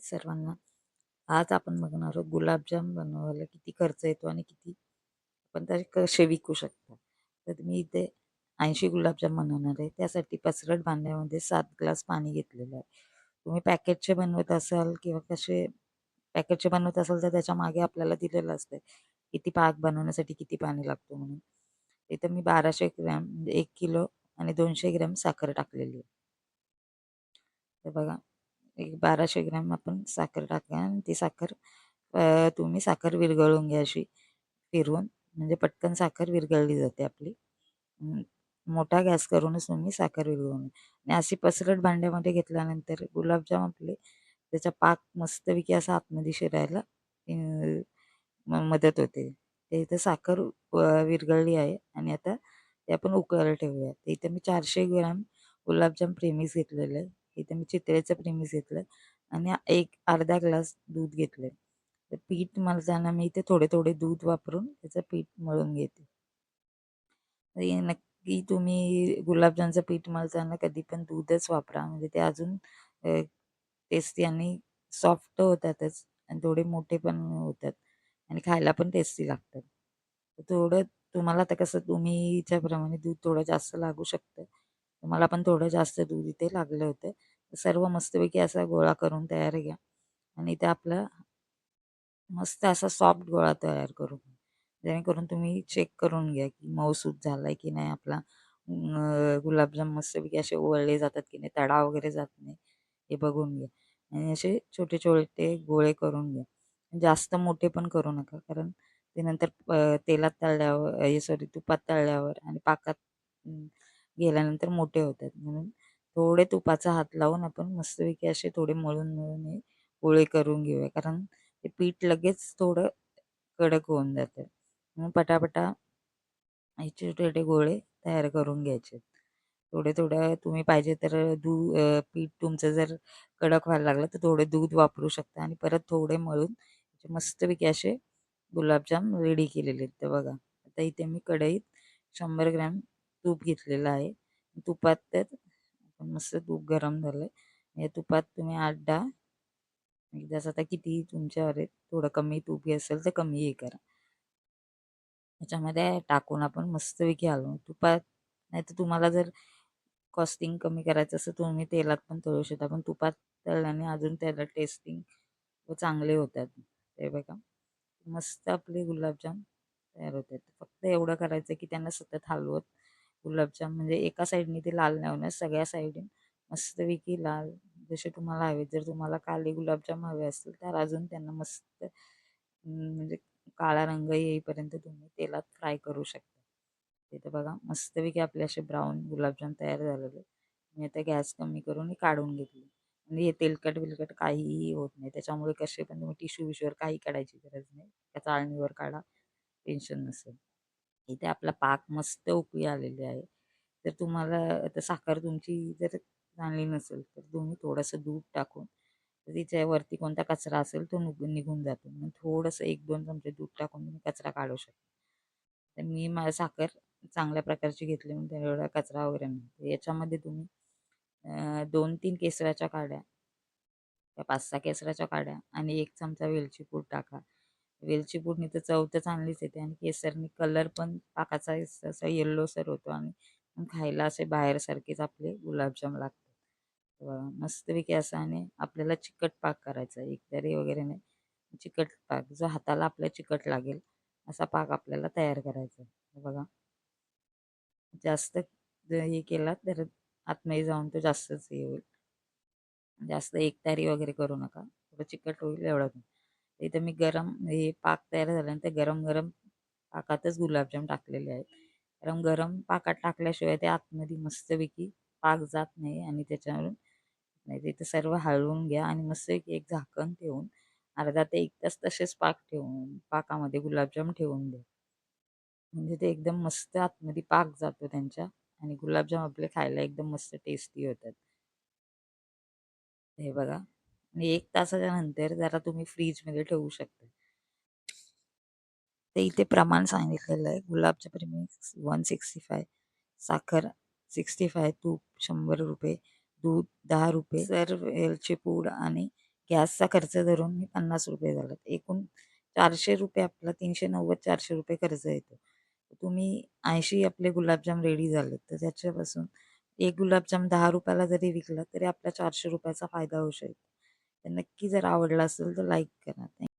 सर्वांना. आज आपण बघणार आहोत गुलाबजाम बनवायला किती खर्च येतो आणि किती आपण ते कसे विकू शकता. तर मी इथे 80 गुलाबजाम बनवणार आहे. त्यासाठी पसरट भांड्यामध्ये 7 ग्लास पाणी घेतलेलं आहे. तुम्ही पॅकेटचे बनवत असाल किंवा कसे पॅकेटचे बनवत असाल तर त्याच्या मागे आपल्याला दिलेलं असतं किती पाक बनवण्यासाठी किती पाणी लागतो म्हणून. इथं मी 1200 ग्रॅम म्हणजे 1 किलो आणि 200 ग्रॅम साखर टाकलेली आहे. तर बघा एक 1200 ग्रॅम आपण साखर टाका आणि ती साखर तुम्ही साखर विरघळून घ्या अशी फिरवून, म्हणजे पटकन साखर विरघळली जाते आपली. अं, मोठा गॅस करूनच तुम्ही साखर विरघळून घ्या. आणि अशी पसरट भांड्यामध्ये घेतल्यानंतर गुलाबजाम आपले त्याचा पाक मस्तपैकी असा आतमध्ये शिरायला मदत होते. ते इथं साखर विरघळली आहे आणि आता ते आपण उकळायला ठेवूया. तर इथे मी 400 ग्रॅम गुलाबजाम प्रेमिक्स घेतलेलं आहे. इथे मी चितळेचं प्रेमिक्स घेतलं आणि एक अर्धा ग्लास दूध घेतलं. तर पीठ मळताना मी इथे थोडे थोडे दूध वापरून त्याचं पीठ मळून घेते. हे नक्की तुम्ही गुलाबजामचं पीठ मळताना कधी पण दूधच वापरा, म्हणजे ते अजून टेस्टी आणि सॉफ्ट होतातच आणि थोडे मोठे पण होतात आणि खायला पण टेस्टी लागतात. तर थोडं तुम्हाला आता कसं तुम्हीच्याप्रमाणे दूध थोडं जास्त लागू शकतं. मला पण थोडं जास्त दूध इथे लागलं होतं. सर्व मस्तपैकी असा गोळा करून तयार घ्या आणि इथे आपला मस्त असा सॉफ्ट गोळा तयार करू. जेणेकरून तुम्ही चेक करून घ्या की मऊसूत झालाय की नाही आपला. गुलाबजाम मस्तपैकी असे ओळले जातात की नाही, तडा वगैरे जात नाही, हे बघून घ्या. आणि असे छोटे छोटे गोळे करून घ्या. जास्त मोठे पण करू नका, कारण ते नंतर तेलात तळल्यावर सॉरी तुपात तळल्यावर आणि पाकात गेल्यानंतर मोठे होतात. म्हणून थोडे तुपाचा हात लावून आपण मस्तपैकी असे थोडे मळून मळून हे गोळे करून घेऊया, कारण ते पीठ लगेच थोडं कडक होऊन जातं. मग पटापटा हे छोटे-छोटे गोळे तयार करून घ्यायचे. थोडे-थोडं तुम्ही पाहिजे तर पीठ तुमचं जर कडक व्हायला लागलं तर थोडं दूध वापरू शकता आणि परत थोडे मळून मस्तपैकी असे गुलाबजाम रेडी केलेले आहेत. तर बघा, आता इथे मी कढईत 100 ग्रॅम तूप घेतलेलं आहे. तुपात तर मस्त तूप गरम झालं या तुपात तुम्ही 8-10 जसं आता किती तुमच्यावर आहे, थोडं कमी तूप असेल तर कमी हे करा. त्याच्यामध्ये टाकून आपण मस्तपैकी हलवू. तुपात नाहीतर तुम्हाला जर कॉस्टिंग कमी करायचं असं तुम्ही तेलात पण तळू शकता. पण तुपात तळल्याने अजून त्याला टेस्टिंग व चांगले होतात. ते बघा मस्त आपले गुलाबजाम तयार होतात. फक्त एवढं करायचं की त्यांना सतत हलवत गुलाबजाम म्हणजे एका साईडने ते लाल नाही होणार, सगळ्या साईडने मस्तपैकी लाल जसे तुम्हाला हवे. जर तुम्हाला काळे गुलाबजाम हवे असतील तर अजून त्यांना मस्त म्हणजे काळा रंग येईपर्यंत तुम्ही तेलात फ्राय करू शकता. तिथे बघा मस्तपैकी आपले असे ब्राऊन गुलाबजाम तयार झालेले. मी आता गॅस कमी करून हे काढून घेतले. म्हणजे हे तेलकट-बिलकट काहीही होत नाही. त्याच्यामुळे कसे पण तुम्ही टिश्यू बिश्यूवर काही काढायची गरज नाही. त्या चाळणीवर काढा, टेन्शन नसेल. इथे आपला पाक मस्त उकळी आलेली आहे. तर तुम्हाला आता साखर तुमची जर चांगली नसेल तर तुम्ही थोडंसं दूध टाकून तर तिच्यावरती कोणता कचरा असेल तो निघून जातो. मग थोडंसं 1-2 चमचे दूध टाकून तुम्ही कचरा काढू शकता. तर मी माझी साखर चांगल्या प्रकारची घेतली म्हणून एवढा कचरा वगैरे नाही. तर याच्यामध्ये तुम्ही 2-3 केसराच्या काड्या, त्या 5-6 केसराच्या काड्या आणि 1 चमचा वेलची पूड टाका. वेलची पूडनी तर चव तर चांगलीच येते आणि केसरनी कलर पण पाकाचा असा येल्लोसर होतो आणि मग खायला असे बाहेरसारखेच आपले गुलाबजाम लागतात. मस्तपैकी असं आणि आपल्याला चिकट पाक करायचा आहे, एकतरी वगैरे नाही. चिकट पाक जो हाताला आपल्या चिकट लागेल असा पाक आपल्याला तयार करायचा आहे. हे बघा जास्त हे केला तर आतमध्ये जाऊन तो जास्तच हे होईल. जास्त एकतारी वगैरे करू नका. थोडं चिकट होईल एवढं. इथं मी गरम हे पाक तयार झाल्यानंतर गरम-गरम पाकातच गुलाबजाम टाकलेले आहेत. कारण गरम पाकात टाकल्याशिवाय ते आतमध्ये मस्तपैकी पाक जात नाही आणि त्याच्यावरून नाही तिथं सर्व हलवून घ्या आणि मस्तपैकी एक झाकण ठेवून अर्धा ते 1 तास तसेच पाक ठेवून पाकामध्ये गुलाबजाम ठेवून द्या. म्हणजे ते एकदम मस्त आतमध्ये पाक जातो त्यांच्या आणि गुलाबजाम आपले खायला एकदम मस्त टेस्टी होतात. हे बघा आणि 1 तासाच्या नंतर जरा तुम्ही फ्रीजमध्ये ठेवू शकता. ते इथे प्रमाण सांगितलेलं आहे. गुलाबच्या प्रेमिक्स 165, साखर 65, तूप ₹100, दूध ₹10, सर्व वेलची पूड आणि गॅसचा खर्च धरून मी ₹50 झाला. एकूण ₹400 आपला 390 ₹400 खर्च येतो. तुम्ही 80 आपले गुलाबजाम रेडी झालेत, तर त्याच्यापासून एक गुलाबजाम ₹10 जरी विकला तरी आपला ₹400 चा फायदा होऊ शकतो. तर नक्की जर आवडला असेल तर लाईक करा.